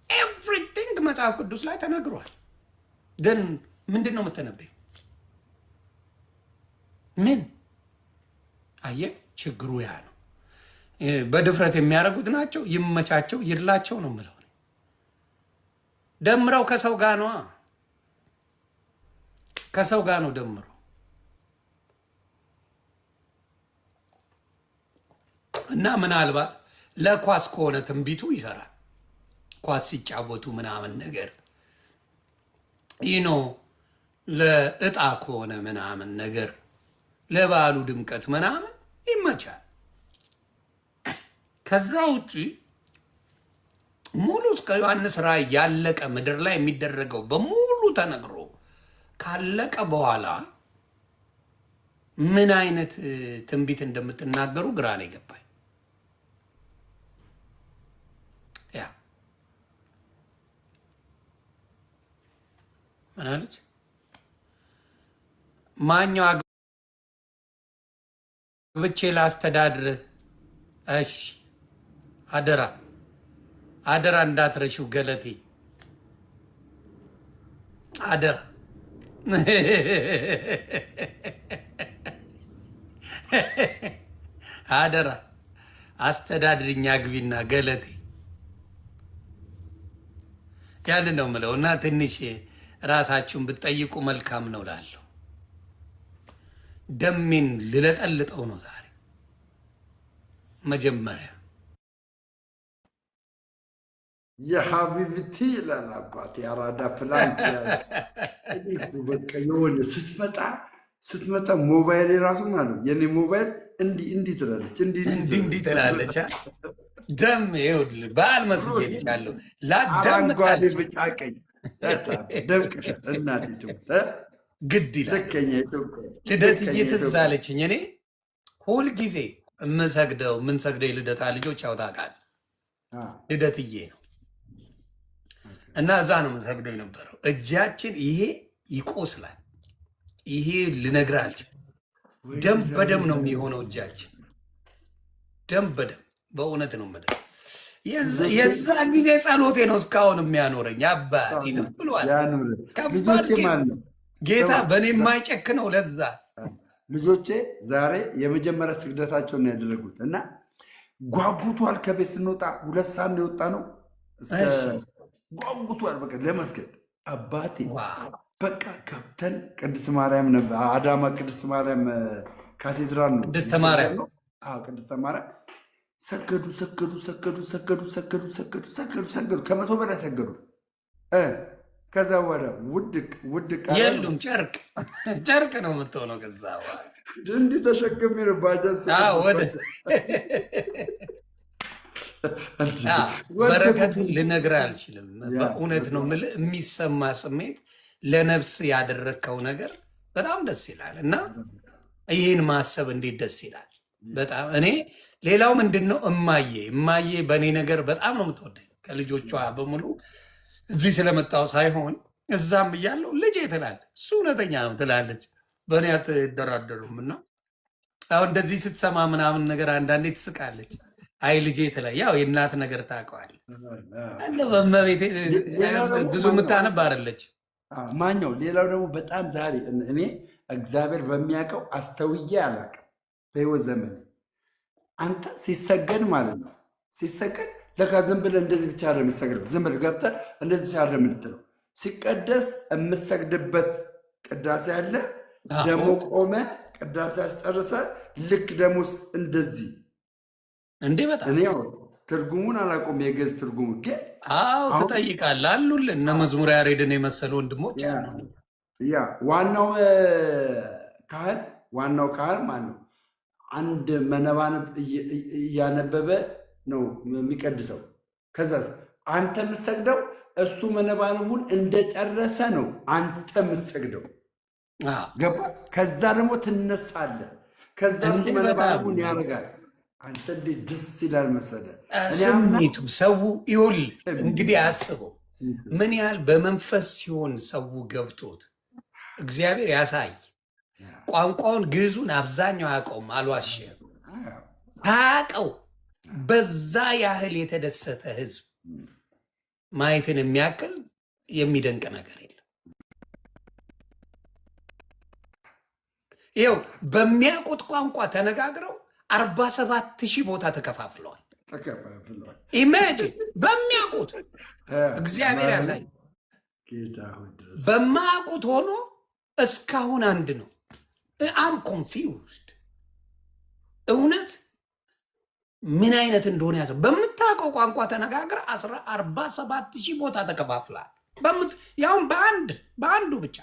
ኤቭሪቲንግ መጽሐፍ ቅዱስ ላይ ተነግሯል። ግን ምንድን ነው የምትነብየው? ምን? አየህ፣ ችግሩ ያ ነው። በድፍረት የሚያደርጉት ናቸው። ይመቻቸው ይድላቸው ነው የምለው። ደምረው ከሰው ጋር ነዋ። ከሰው ጋር ነው ደምረው። እና ምናልባት ለኳስ ከሆነ ትንቢቱ ይሰራል። ኳስ ሲጫወቱ ምናምን ነገር ለእጣ ከሆነ ምናምን ነገር ለበዓሉ ድምቀት ምናምን ይመቻል። ከዛ ውጪ ሙሉ እስከ ዮሐንስ ራእይ ያለቀ ምድር ላይ የሚደረገው በሙሉ ተነግሮ ካለቀ በኋላ ምን አይነት ትንቢት እንደምትናገሩ ግራ ነው የገባኝ። ያ ምን አለች ማኛው አግብቼ ላስተዳድር። እሺ አደራ እንዳትረሺው ገለቴ፣ አደራ። አደራ አስተዳድርኛ ግቢና ገለቴ። ያን ነው የምለው። እና ትንሽ ራሳችሁን ብትጠይቁ መልካም ነው ላለሁ። ደሜን ልለጠልጠው ነው ዛሬ መጀመሪያ የሀቢብቲ ይላል አባት የአራዳ ፕላንት በቃ የሆነ ስትመጣ ሞባይል የራሱ ማለት የኔ ሞባይል እንዲህ ትላለች እንዲህ ትላለች። ደም ይኸውልህ በዓል መስጌልቻለሁ አረንጓዴ ቢጫ ቀይ ደምቅሻል እናቴ ግድ ይላል። ልደትዬ ትዝ አለችኝ። እኔ ሁልጊዜ የምንሰግደው የልደታ ልጆች ያው ታውቃለህ ልደትዬ ነው እና እዛ ነው የምንሰግደው የነበረው። እጃችን ይሄ ይቆስላል። ይሄ ልነግርህ አልችልም። ደም በደም ነው የሚሆነው እጃችን፣ ደም በደም በእውነት ነው የምልህ። የዛ ጊዜ ጸሎቴ ነው እስካሁን የሚያኖረኝ። አባቴ ብሏል። ከባድ ጌታ በእኔ የማይጨክነው ለዛ ልጆቼ ዛሬ የመጀመሪያ ስግደታቸውን ያደረጉት እና ጓጉቷል። ከቤት ስንወጣ 2 ሰዓት ነው የወጣ ነው። ጓጉቷል በቃ ለመስገድ። አባቴ በቃ ገብተን ቅድስት ማርያም ነበር፣ አዳማ ቅድስት ማርያም ካቴድራል ነው። ቅድስተ ማርያም ነው። ቅድስተ ማርያም ሰገዱ ሰገዱ ሰገዱ ሰገዱ ሰገዱ ሰገዱ ሰገዱ ሰገዱ፣ ከ100 በላይ ሰገዱ። ከዛ በኋላ ውድቅ የሉም። ጨርቅ ነው የምትሆነው። ከዛ እንዲህ ተሸክሜ ነው ባጃጅ በረከቱን ልነግርህ አልችልም። በእውነት ነው የምልህ። የሚሰማ ስሜት ለነፍስ ያደረግከው ነገር በጣም ደስ ይላል እና ይህን ማሰብ እንዴት ደስ ይላል በጣም። እኔ ሌላው ምንድን ነው እማዬ በእኔ ነገር በጣም ነው የምትወደኝ። ከልጆቿ በሙሉ እዚህ ስለመጣው ሳይሆን እዛም እያለው ልጄ ትላለች። እሱ እውነተኛ ነው ትላለች። በእኔ አትደራደሩም። እና አሁን እንደዚህ ስትሰማ ምናምን ነገር አንዳንዴ ትስቃለች። አይ ልጄ ትላለች። ያው የእናት ነገር ታውቀዋለህ። እንደ በመቤቴ ብዙ የምታነብ አይደለች ማኛው። ሌላው ደግሞ በጣም ዛሬ እኔ እግዚአብሔር በሚያውቀው አስተውዬ አላውቅም በህይወት ዘመን። አንተ ሲሰገድ ማለት ነው ሲሰገድ ለካ ዝም ብለህ እንደዚህ ብቻ አይደለም የምትሰግደው። ዝም ብለህ ገብተህ እንደዚህ ብቻ አይደለም የምትለው። ሲቀደስ የምትሰግድበት ቅዳሴ አለ። ደግሞ ቆመ ቅዳሴ ያስጨርሰ ልክ ደግሞ እንደዚህ እንዴ በጣም እኔ ያው ትርጉሙን አላውቀውም፣ የገዝ ትርጉሙ ግን ትጠይቃለህ አሉልን እነ መዝሙረ ያሬድን የመሰሉ ወንድሞች አሉ። ያ ዋናው ካህን ማለት ነው አንድ መነባነብ እያነበበ ነው የሚቀድሰው። ከዛ አንተ የምትሰግደው እሱ መነባነቡን እንደጨረሰ ነው አንተ የምትሰግደው። ገባ? ከዛ ደግሞ ትነሳለህ። ከዛ እሱ መነባነቡን ያደርጋል። አንተ እንዴት ደስ ይላል መሰለህ ስሜቱ። ሰው ይሁል እንግዲህ አስበው ምን ያህል በመንፈስ ሲሆን ሰው ገብቶት እግዚአብሔር ያሳይ። ቋንቋውን ግዕዙን አብዛኛው አያውቀውም፣ አልዋሽም አያውቀው። በዛ ያህል የተደሰተ ህዝብ ማየትን የሚያክል የሚደንቅ ነገር የለም። ይኸው በሚያውቁት ቋንቋ ተነጋግረው 47,000 ቦታ ተከፋፍለዋል። ኢማጂን በሚያውቁት እግዚአብሔር ያሳይ። በማያውቁት ሆኖ እስካሁን አንድ ነው። አም ኮንፊውዝድ እውነት ምን አይነት እንደሆነ ያሰ በምታውቀው ቋንቋ ተነጋግረ 47,000 ቦታ ተከፋፍላል። ያውም በአንዱ ብቻ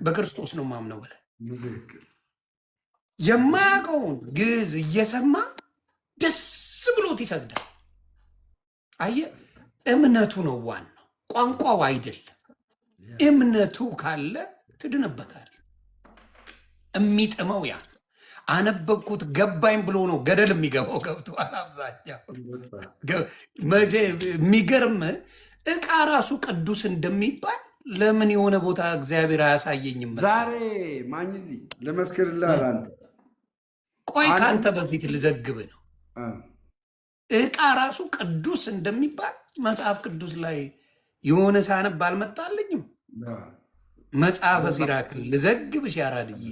በክርስቶስ ነው ማምነው ብለህ የማያውቀውን ግዕዝ እየሰማ ደስ ብሎት ይሰግዳል። አየህ፣ እምነቱ ነው ዋናው፣ ቋንቋው አይደለም። እምነቱ ካለ ትድንበታል። የሚጥመው ያ አነበብኩት ገባኝ ብሎ ነው ገደል የሚገባው። ገብቶሃል? አብዛኛው የሚገርም ዕቃ ራሱ ቅዱስ እንደሚባል ለምን የሆነ ቦታ እግዚአብሔር አያሳየኝም? ዛሬ ማኝዚ ለመስክርልህ አንተ ቆይ ከአንተ በፊት ልዘግብ ነው። ዕቃ ራሱ ቅዱስ እንደሚባል መጽሐፍ ቅዱስ ላይ የሆነ ሳነብ አልመጣልኝም። መጽሐፈ ሲራክ ልዘግብ ሲያራድዬ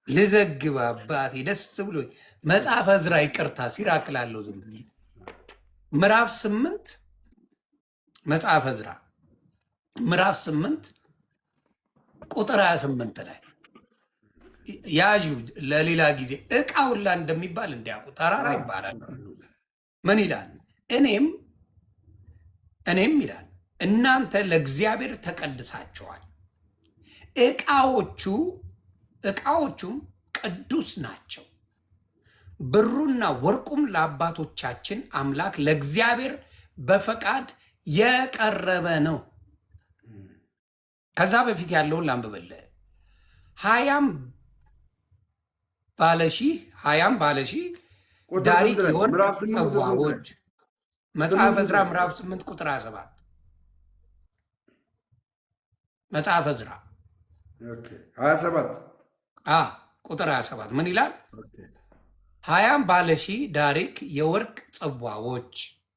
ልዘግብ አባቴ ደስ ብሎኝ። መጽሐፈ ዕዝራ ይቅርታ ሲራክ ላለው ዝም ብዬ ምዕራፍ 8 መጽሐፈ ዕዝራ ምዕራፍ 8 ቁጥር 28 ላይ ያዥ ለሌላ ጊዜ ዕቃ ሁላ እንደሚባል እንዲያውቁ ተራራ ይባላል። ምን ይላል? እኔም ይላል እናንተ ለእግዚአብሔር ተቀድሳችኋል፣ ዕቃዎቹም ቅዱስ ናቸው። ብሩና ወርቁም ለአባቶቻችን አምላክ ለእግዚአብሔር በፈቃድ የቀረበ ነው። ከዛ በፊት ያለውን ላንብብልህ። ሀያም ባለሺህ ዳሪክ የወርቅ ጽዋዎች መጽሐፈ ዕዝራ ምዕራፍ 8 ቁጥር 27 መጽሐፈ ዕዝራ 27 ቁጥር 27 ምን ይላል? 20 ባለሺ ዳሪክ የወርቅ ጽዋዎች።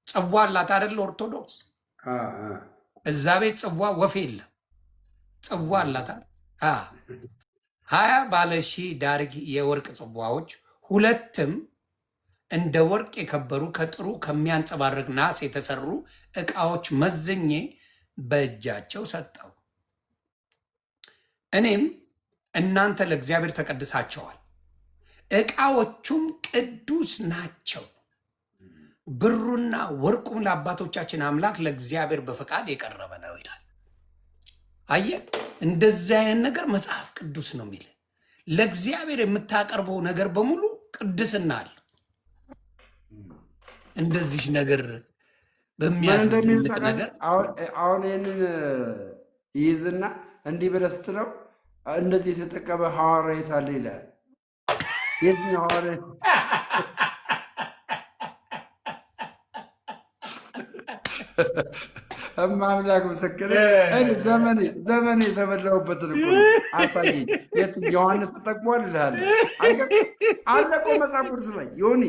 ጽዋ አላት አይደል? ኦርቶዶክስ እዛ ቤት ጽዋ ወፍ የለ ጽዋ አላት። 20 ባለሺ ዳሪክ የወርቅ ጽዋዎች፣ ሁለትም እንደ ወርቅ የከበሩ ከጥሩ ከሚያንጸባርቅ ናስ የተሰሩ ዕቃዎች መዝኜ በእጃቸው ሰጠው። እኔም እናንተ ለእግዚአብሔር ተቀድሳቸዋል፣ ዕቃዎቹም ቅዱስ ናቸው፣ ብሩና ወርቁም ለአባቶቻችን አምላክ ለእግዚአብሔር በፈቃድ የቀረበ ነው ይላል። አየ፣ እንደዚህ አይነት ነገር መጽሐፍ ቅዱስ ነው የሚል። ለእግዚአብሔር የምታቀርበው ነገር በሙሉ ቅድስና አለ። እንደዚህ ነገር በሚያስደንቅ ነገር አሁን ይህንን ይይዝና እንዲህ ብለህ ስትለው እንደዚህ የተጠቀመ ሐዋርያ የት አለ ይላል። የትኛው ሐዋርያ? አምላክ ምስክር፣ ዘመኔ የተበላሁበትን እኮ አሳየኝ። ዮሐንስ ተጠቅሟል ይልሃል። አለ እኮ መጽሐፍ ቅዱስ ላይ ዮኒ፣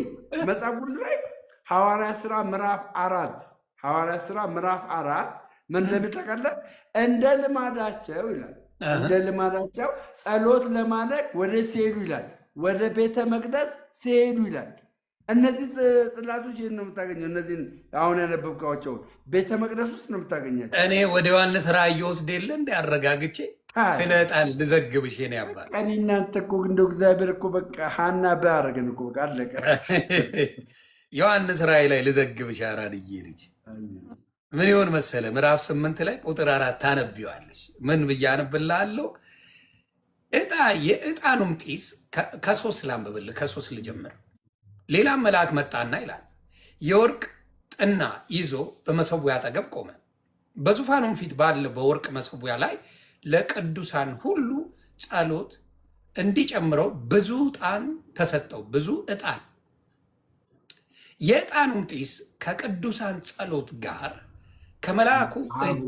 መጽሐፍ ቅዱስ ላይ ሐዋርያ ሥራ ምዕራፍ 4 ምን እንደሚጠቀለል እንደ ልማዳቸው ይላል። እንደ ልማዳቸው ጸሎት ለማድረግ ወደ ሲሄዱ ይላል፣ ወደ ቤተ መቅደስ ሲሄዱ ይላል። እነዚህ ጽላቶች ይህን ነው የምታገኘው። እነዚህን አሁን ያነበብካቸውን ቤተ መቅደስ ውስጥ ነው የምታገኛቸው። እኔ ወደ ዮሐንስ ራእይ ወስድ የለ እንደ አረጋግቼ ስለ ዕጣን ልዘግብሽ ኔ ያባል ቀኔ እናንተ እኮ እንደው እግዚአብሔር እኮ በቃ ሀና ባያረገን እኮ በቃ አለቀ። ዮሐንስ ራእይ ላይ ልዘግብሽ አራድዬ ልጅ ምን ይሆን መሰለ ምዕራፍ 8 ላይ ቁጥር 4 ታነቢዋለሽ። ምን ብዬ አነብልሃለሁ? የዕጣኑም ጢስ ከ3 ላንብብልህ፣ ከ3 ልጀምር። ሌላም መልአክ መጣና ይላል የወርቅ ጥና ይዞ በመሰዊያ አጠገብ ቆመ። በዙፋኑም ፊት ባለ በወርቅ መሰዊያ ላይ ለቅዱሳን ሁሉ ጸሎት እንዲጨምረው ብዙ ዕጣን ተሰጠው። ብዙ ዕጣን። የዕጣኑም ጢስ ከቅዱሳን ጸሎት ጋር ከመልአኩ እጅ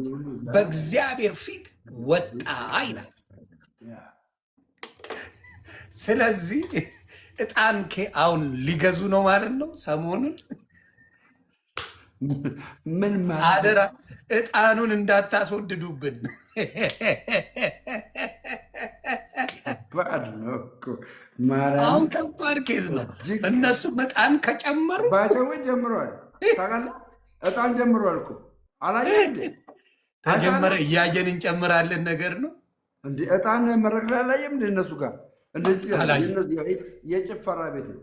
በእግዚአብሔር ፊት ወጣ ይላል። ስለዚህ ዕጣን አሁን ሊገዙ ነው ማለት ነው። ሰሞኑን ምን አደራ ዕጣኑን እንዳታስወድዱብን። አሁን ከባድ ኬዝ ነው። እነሱም ዕጣን ከጨመሩ ባሰዎች ጀምረዋል። ታውቃለህ፣ ዕጣን ጀምረዋል እኮ አላየህ እንዴ? ተጀመረ። እያየን እንጨምራለን ነገር ነው እንዴ? ዕጣን መድረክ ላይ አላየህም እንደ እነሱ ጋር እንደዚህ የጭፈራ ቤት ነው።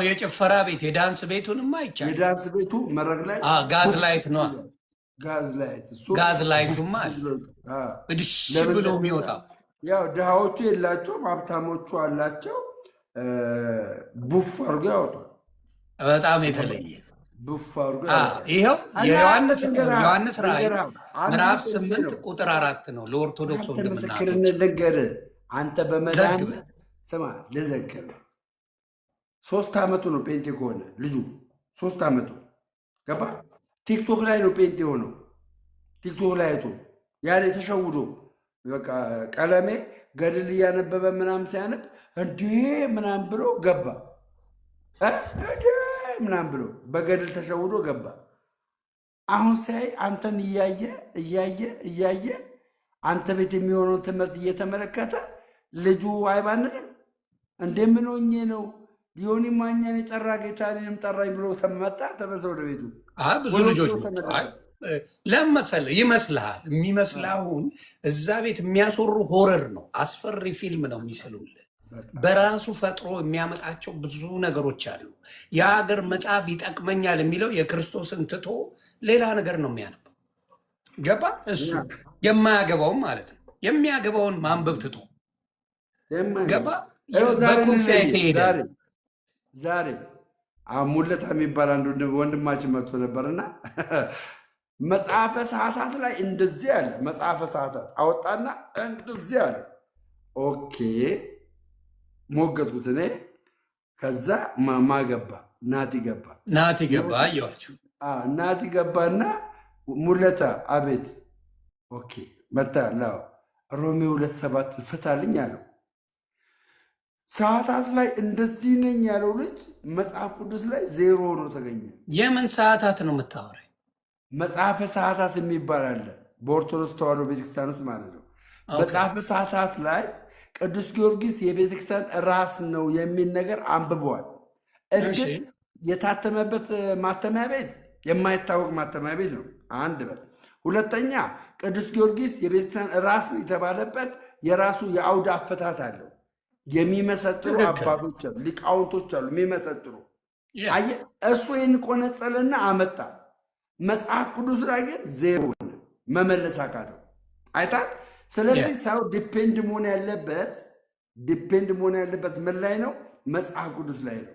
የጭፈራ ቤት የዳንስ ቤቱንማ አይቻልም። የዳንስ ቤቱ መድረክ ላይ ጋዝ ላይት ነው። ጋዝ ላይቱማ እድሽ ብሎ የሚወጣው ያው ድሃዎቹ የላቸውም፣ ሀብታሞቹ አላቸው። ቡፍ አድርጎ ያወጣል። በጣም የተለየ ቡፍ አድርጎ ይኸው የዮሐንስ ራእይ ምዕራፍ 8 ቁጥር 4 ነው። ለኦርቶዶክስ ምስክርነት ልንገርህ አንተ በመዳን ስማ፣ ልዘግብ 3 ዓመቱ ነው ጴንጤ ከሆነ ልጁ 3 ዓመቱ ገባ። ቲክቶክ ላይ ነው ጴንጤ ሆነው። ቲክቶክ ላይ አይቶ ያኔ ተሸውዶ በቃ ቀለሜ ገድል እያነበበ ምናምን ሲያነብ እንዲህ ምናምን ብሎ ገባ። ምናምን ብሎ በገድል ተሸውዶ ገባ። አሁን ሳይ አንተን እያየ አንተ ቤት የሚሆነውን ትምህርት እየተመለከተ ልጁ አይባንንም። እንደምን ሆኜ ነው ዮኒ ማኛን የጠራ ጌታ እኔንም ጠራኝ ብሎ ተመጣ ተመሰ ወደ ቤቱ። ብዙ ልጆች ለመሰለ ይመስልሃል። የሚመስልህ አሁን እዛ ቤት የሚያስወሩ ሆረር ነው፣ አስፈሪ ፊልም ነው የሚስሉልህ። በራሱ ፈጥሮ የሚያመጣቸው ብዙ ነገሮች አሉ። የሀገር መጽሐፍ ይጠቅመኛል የሚለው የክርስቶስን ትቶ ሌላ ነገር ነው የሚያነበው። ገባ? እሱ የማያገባውም ማለት ነው። የሚያገባውን ማንበብ ትቶ ገባ? በኩርፊያ የተሄደ ዛሬ ሙለታ የሚባል አንዱ ወንድማችን መጥቶ ነበርና መጽሐፈ ሰዓታት ላይ እንደዚህ አለ። መጽሐፈ ሰዓታት አወጣና እንደዚህ አለ። ኦኬ ሞገጥኩት እኔ። ከዛ ማገባ ናቲ ገባ አየኋቸው። ናቲ ገባና ሙለታ አቤት። ኦኬ መታ ሮሜ 2:7 ፍታልኝ አለው። ሰዓታት ላይ እንደዚህ ነኝ ያለው ልጅ መጽሐፍ ቅዱስ ላይ ዜሮ ሆኖ ተገኘ። የምን ሰዓታት ነው የምታወራኝ? መጽሐፈ ሰዓታት የሚባል አለ በኦርቶዶክስ ተዋሕዶ ቤተክርስቲያን ውስጥ ማለት ነው። መጽሐፈ ሰዓታት ላይ ቅዱስ ጊዮርጊስ የቤተክርስቲያን ራስ ነው የሚል ነገር አንብበዋል። እርግጥ የታተመበት ማተሚያ ቤት የማይታወቅ ማተሚያ ቤት ነው። አንድ በል። ሁለተኛ ቅዱስ ጊዮርጊስ የቤተክርስቲያን ራስ ነው የተባለበት የራሱ የአውድ አፈታት አለው። የሚመሰጥሩ አባቶች አሉ፣ ሊቃውንቶች አሉ የሚመሰጥሩ። አየህ፣ እሱ ይህን ቆነጸለና አመጣ። መጽሐፍ ቅዱስ ላይ ግን ዜሮ መመለስ አቃተው። አይታል። ስለዚህ ሰው ዲፔንድ መሆን ያለበት ምን ላይ ነው? መጽሐፍ ቅዱስ ላይ ነው።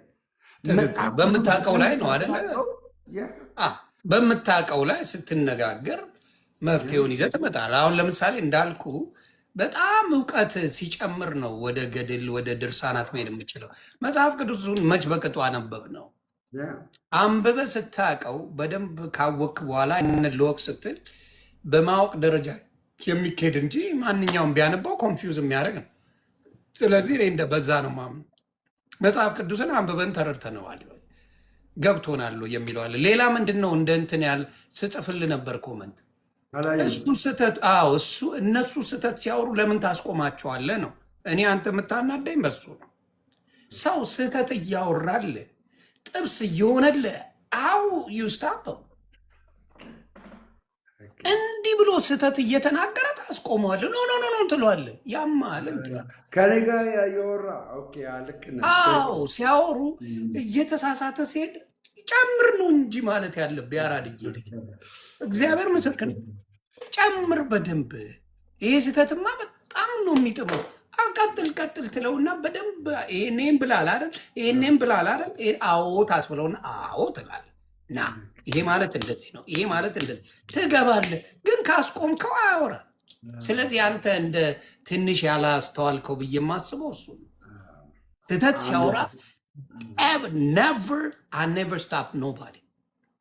በምታውቀው ላይ ነው አይደለ? በምታውቀው ላይ ስትነጋገር መፍትሄውን ይዘህ ትመጣለህ። አሁን ለምሳሌ እንዳልኩ በጣም እውቀት ሲጨምር ነው ወደ ገድል ወደ ድርሳናት መሄድ የምችለው። መጽሐፍ ቅዱሱን መች በቅጡ አነበብ ነው። አንብበ ስታውቀው በደንብ ካወቅ በኋላ ልወቅ ስትል በማወቅ ደረጃ የሚካሄድ እንጂ ማንኛውም ቢያነባው ኮንፊውዝ የሚያደርግ ነው። ስለዚህ እኔ እንደ በዛ ነው ማምነው። መጽሐፍ ቅዱስን አንብበን ተረድተነዋል ገብቶናል የሚለዋል። ሌላ ምንድን ነው እንደ እንትን ያህል ስጽፍልህ ነበር ኮመንት እሱ ስህተት እነሱ ስህተት ሲያወሩ ለምን ታስቆማቸዋለህ ነው። እኔ አንተ የምታናደኝ በሱ ነው። ሰው ስህተት እያወራል ጥብስ እየሆነለ አው ዩስታፐው እንዲህ ብሎ ስህተት እየተናገረ ታስቆመዋለህ። ኖ ኖ ኖ ትለዋለህ። ያማል ከኔ ጋር ያወራ ልክ ነህ። አዎ ሲያወሩ እየተሳሳተ ሲሄድ ጨምር ነው እንጂ ማለት ያለብህ ያራድዬ ልጅ እግዚአብሔር ምስክር ጨምር በደንብ። ይሄ ስህተትማ በጣም ነው የሚጥመው። ቀጥል ትለውና በደንብ ይሄኔም ብላል አይደል? ይሄኔም ብላል አይደል? አዎ ታስብለውና አዎ ትላለህ። ና ይሄ ማለት እንደዚህ ነው፣ ይሄ ማለት እንደዚህ ትገባለህ። ግን ካስቆምከው አያወራ። ስለዚህ አንተ እንደ ትንሽ ያላስተዋልከው ብዬ የማስበው እሱ ነው። ስህተት ሲያወራ never stop nobody።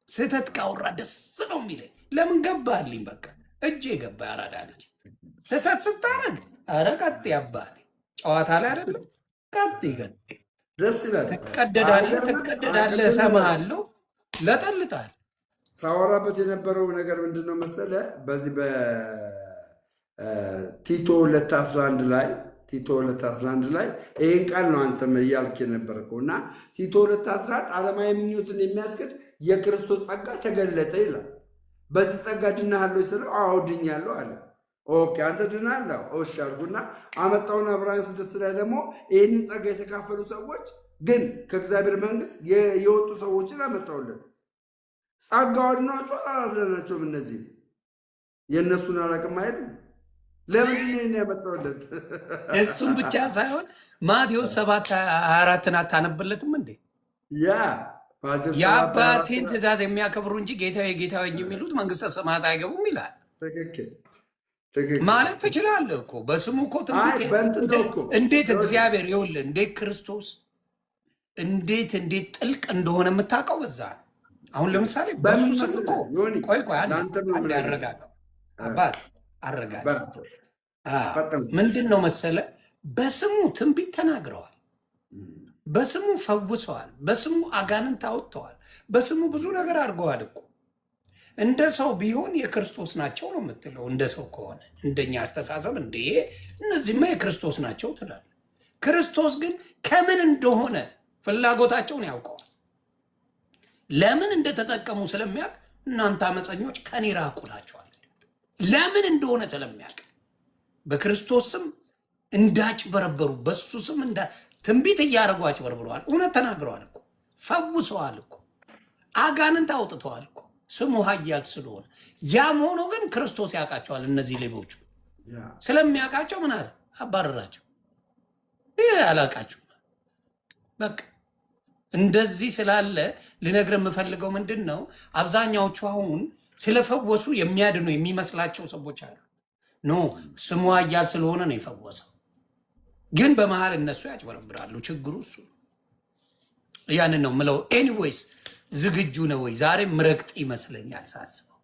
ስህተት ካወራ ደስ ነው የሚለኝ። ለምን ገባልኝ? በቃ እጄ ገባ። ያራዳ ልጅ ስህተት ስታረግ ኧረ ቀጥ አባቴ ጨዋታ ላይ አይደለም። ቀጥ ደስ ይላል። ትቀደዳለህ፣ እሰማሃለሁ፣ ለጠልጣል። ሳወራበት የነበረው ነገር ምንድን ነው መሰለ? በዚህ በቲቶ 2:11 ላይ ይህን ቃል ነው አንተም እያልክ የነበርከው እና ቲቶ 2:11 ዓለማዊ ምኞትን የሚያስክድ የክርስቶስ ጸጋ ተገለጠ ይላል። በዚህ ጸጋ ድናሃለሁ ስለው አዎ ድኛለሁ አለ። ኦኬ አንተ ድናለህ? እሺ አድርጉና አመጣውና ዕብራውያን 6 ላይ ደግሞ ይህንን ጸጋ የተካፈሉ ሰዎች ግን ከእግዚአብሔር መንግስት የወጡ ሰዎችን አመጣውለት። ጸጋው አድኗቸው አላዳናቸውም። እነዚህ የእነሱን አላቅም አይደል? ለምንድን ነው ያመጣውለት? እሱም ብቻ ሳይሆን ማቴዎስ 7:24 አታነብለትም እንዴ? የአባቴን ትእዛዝ የሚያከብሩ እንጂ ጌታዬ ጌታዬ የሚሉት መንግስተ ሰማያት አይገቡም ይላል። ማለት ትችላለህ እኮ በስሙ እኮ እንዴት እግዚአብሔር ይኸውልህ፣ እንዴት ክርስቶስ እንዴት ጥልቅ እንደሆነ የምታውቀው በዛ ነው። አሁን ለምሳሌ በሱ ስም እኮ ቆይ አንድ ያረጋጋው አባት አረጋጋ ምንድን ነው መሰለ፣ በስሙ ትንቢት ተናግረዋል፣ በስሙ ፈውሰዋል፣ በስሙ አጋንንት አውጥተዋል፣ በስሙ ብዙ ነገር አድርገዋል እኮ። እንደ ሰው ቢሆን የክርስቶስ ናቸው ነው የምትለው። እንደ ሰው ከሆነ እንደኛ አስተሳሰብ እንደ እነዚህማ የክርስቶስ ናቸው ትላለህ። ክርስቶስ ግን ከምን እንደሆነ ፍላጎታቸውን ያውቀዋል። ለምን እንደተጠቀሙ ስለሚያውቅ እናንተ አመፀኞች ከኔ ራቁ እላችኋለሁ። ለምን እንደሆነ ስለሚያውቅ በክርስቶስ ስም እንዳጭበረበሩ በሱ ስም ትንቢት እያደረጉ አጭበርብረዋል። እውነት ተናግረዋል እኮ፣ ፈውሰዋል እኮ፣ አጋንንት አውጥተዋል እኮ ስሙ ኃያል ስለሆነ። ያም ሆኖ ግን ክርስቶስ ያውቃቸዋል። እነዚህ ሌቦቹ ስለሚያውቃቸው ምን አለ? አባረራቸው። ይህ አላውቃቸው በቃ እንደዚህ ስላለ ልነግርህ የምፈልገው ምንድን ነው፣ አብዛኛዎቹ አሁን ስለፈወሱ የሚያድኑ የሚመስላቸው ሰዎች አሉ። ኖ ስሙ ኃያል ስለሆነ ነው የፈወሰው፣ ግን በመሀል እነሱ ያጭበረብራሉ። ችግሩ እሱ ያንን ነው ምለው። ኤኒዌይስ ዝግጁ ነው ወይ? ዛሬ ምረግጥ ይመስለኛል ሳስበው።